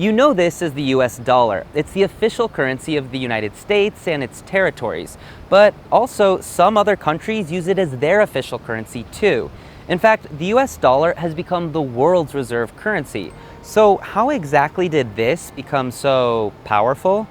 You know this as the US dollar. It's the official currency of the United States and its territories. But also, some other countries use it as their official currency too. In fact, the US dollar has become the world's reserve currency. So how exactly did this become so powerful?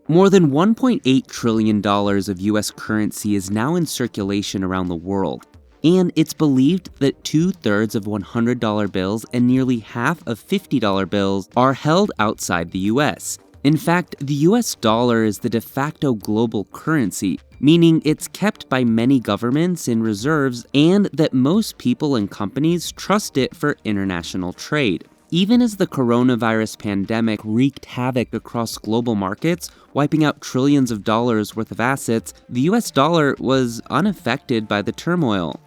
More than $1.8 trillion of US currency is now in circulation around the world. And it's believed that 2/3 of $100 bills and nearly half of $50 bills are held outside the US. In fact, the US dollar is the de facto global currency, meaning it's kept by many governments in reserves and that most people and companies trust it for international trade. Even as the coronavirus pandemic wreaked havoc across global markets, wiping out trillions of dollars worth of assets, the US dollar was unaffected by the turmoil.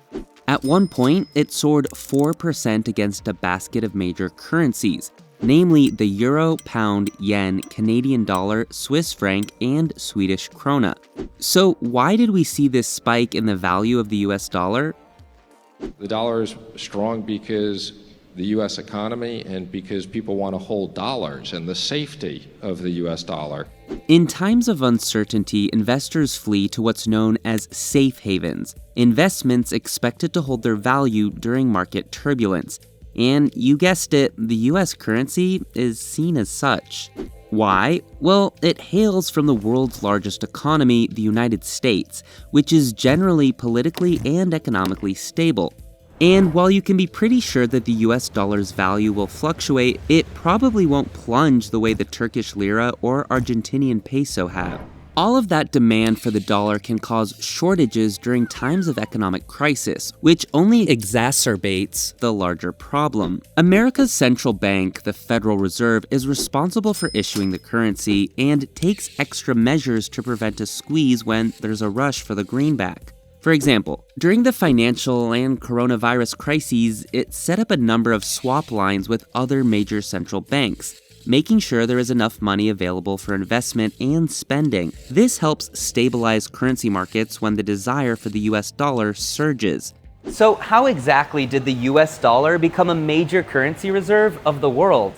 At one point, it soared 4% against a basket of major currencies, namely the euro, pound, yen, Canadian dollar, Swiss franc, and Swedish krona. So why did we see this spike in the value of the US dollar? The dollar is strong because the U.S. economy and because people want to hold dollars and the safety of the U.S. dollar. In times of uncertainty, investors flee to what's known as safe havens, investments expected to hold their value during market turbulence. And you guessed it, the U.S. currency is seen as such. Why? Well, it hails from the world's largest economy, the United States, which is generally politically and economically stable. And while you can be pretty sure that the US dollar's value will fluctuate, it probably won't plunge the way the Turkish lira or Argentinian peso have. All of that demand for the dollar can cause shortages during times of economic crisis, which only exacerbates the larger problem. America's central bank, the Federal Reserve, is responsible for issuing the currency and takes extra measures to prevent a squeeze when there's a rush for the greenback. For example, during the financial and coronavirus crises, it set up a number of swap lines with other major central banks, making sure there is enough money available for investment and spending. This helps stabilize currency markets when the desire for the US dollar surges. So how exactly did the US dollar become a major currency reserve of the world?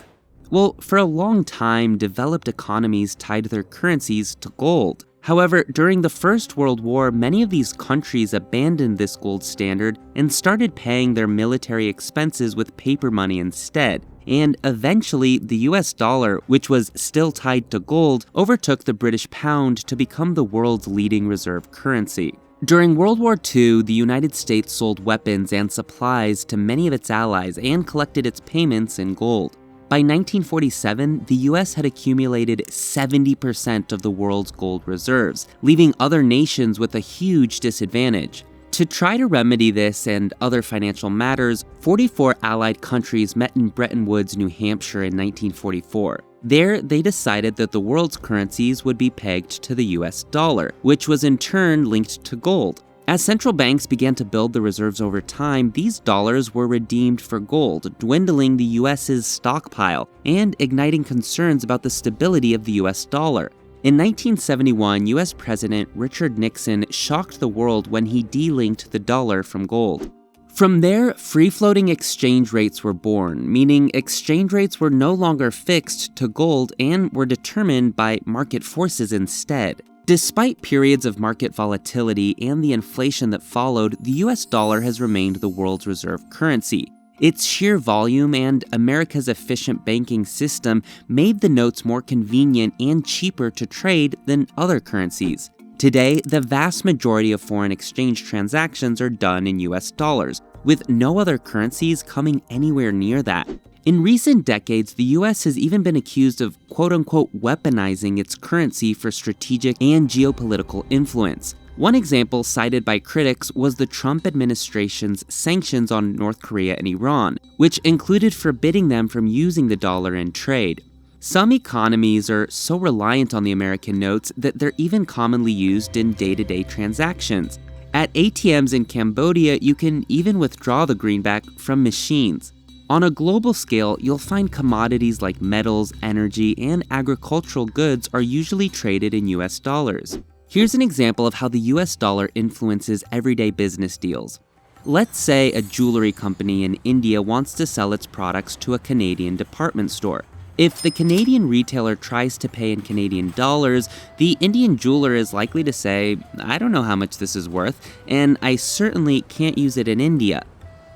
Well, for a long time, developed economies tied their currencies to gold. However, during the First World War, many of these countries abandoned this gold standard and started paying their military expenses with paper money instead. And eventually, the US dollar, which was still tied to gold, overtook the British pound to become the world's leading reserve currency. During World War II, the United States sold weapons and supplies to many of its allies and collected its payments in gold. By 1947, the US had accumulated 70% of the world's gold reserves, leaving other nations with a huge disadvantage. To try to remedy this and other financial matters, 44 Allied countries met in Bretton Woods, New Hampshire in 1944. There, they decided that the world's currencies would be pegged to the US dollar, which was in turn linked to gold. As central banks began to build the reserves over time, these dollars were redeemed for gold, dwindling the US's stockpile and igniting concerns about the stability of the US dollar. In 1971, US President Richard Nixon shocked the world when he delinked the dollar from gold. From there, free-floating exchange rates were born, meaning exchange rates were no longer fixed to gold and were determined by market forces instead. Despite periods of market volatility and the inflation that followed, the US dollar has remained the world's reserve currency. Its sheer volume and America's efficient banking system made the notes more convenient and cheaper to trade than other currencies. Today, the vast majority of foreign exchange transactions are done in US dollars, with no other currencies coming anywhere near that. In recent decades, the US has even been accused of quote-unquote weaponizing its currency for strategic and geopolitical influence. One example cited by critics was the Trump administration's sanctions on North Korea and Iran, which included forbidding them from using the dollar in trade. Some economies are so reliant on the American notes that they're even commonly used in day-to-day transactions. At ATMs in Cambodia, you can even withdraw the greenback from machines. On a global scale, you'll find commodities like metals, energy, and agricultural goods are usually traded in US dollars. Here's an example of how the US dollar influences everyday business deals. Let's say a jewelry company in India wants to sell its products to a Canadian department store. If the Canadian retailer tries to pay in Canadian dollars, the Indian jeweler is likely to say, "I don't know how much this is worth, and I certainly can't use it in India."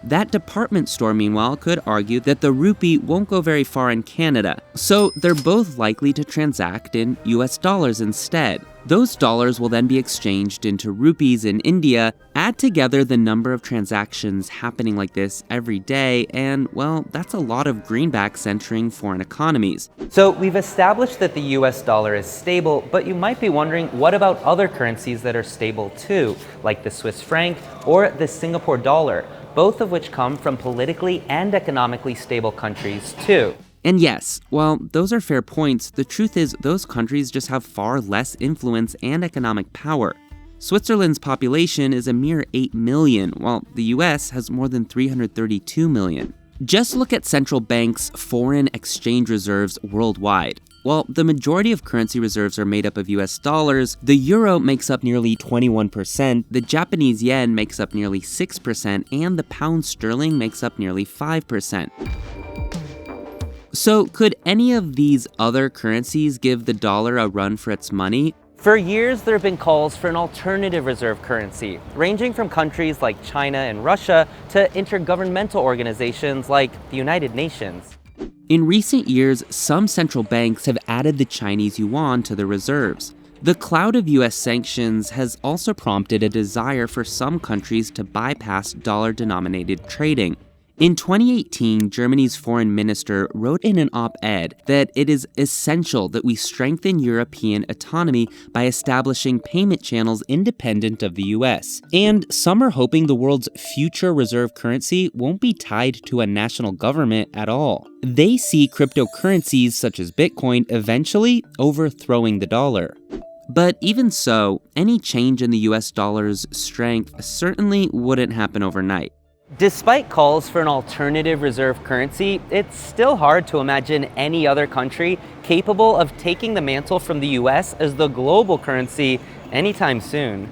That department store, meanwhile, could argue that the rupee won't go very far in Canada, so they're both likely to transact in US dollars instead. Those dollars will then be exchanged into rupees in India. Add together the number of transactions happening like this every day, and, well, that's a lot of greenbacks entering foreign economies. So we've established that the US dollar is stable, but you might be wondering, what about other currencies that are stable too, like the Swiss franc or the Singapore dollar, both of which come from politically and economically stable countries too? And yes, while those are fair points, the truth is those countries just have far less influence and economic power. Switzerland's population is a mere 8 million, while the US has more than 332 million. Just look at central banks' foreign exchange reserves worldwide. While the majority of currency reserves are made up of US dollars, the euro makes up nearly 21%, the Japanese yen makes up nearly 6%, and the pound sterling makes up nearly 5%. So could any of these other currencies give the dollar a run for its money? For years, there have been calls for an alternative reserve currency, ranging from countries like China and Russia to intergovernmental organizations like the United Nations. In recent years, some central banks have added the Chinese yuan to their reserves. The cloud of US sanctions has also prompted a desire for some countries to bypass dollar-denominated trading. In 2018, Germany's foreign minister wrote in an op-ed that it is essential that we strengthen European autonomy by establishing payment channels independent of the US. And some are hoping the world's future reserve currency won't be tied to a national government at all. They see cryptocurrencies such as Bitcoin eventually overthrowing the dollar. But even so, any change in the US dollar's strength certainly wouldn't happen overnight. Despite calls for an alternative reserve currency, it's still hard to imagine any other country capable of taking the mantle from the US as the global currency anytime soon.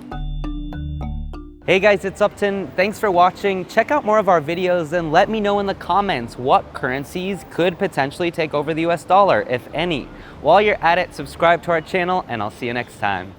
Hey guys, it's Uptin. Thanks for watching. Check out more of our videos and let me know in the comments what currencies could potentially take over the US dollar, if any. While you're at it, subscribe to our channel and I'll see you next time.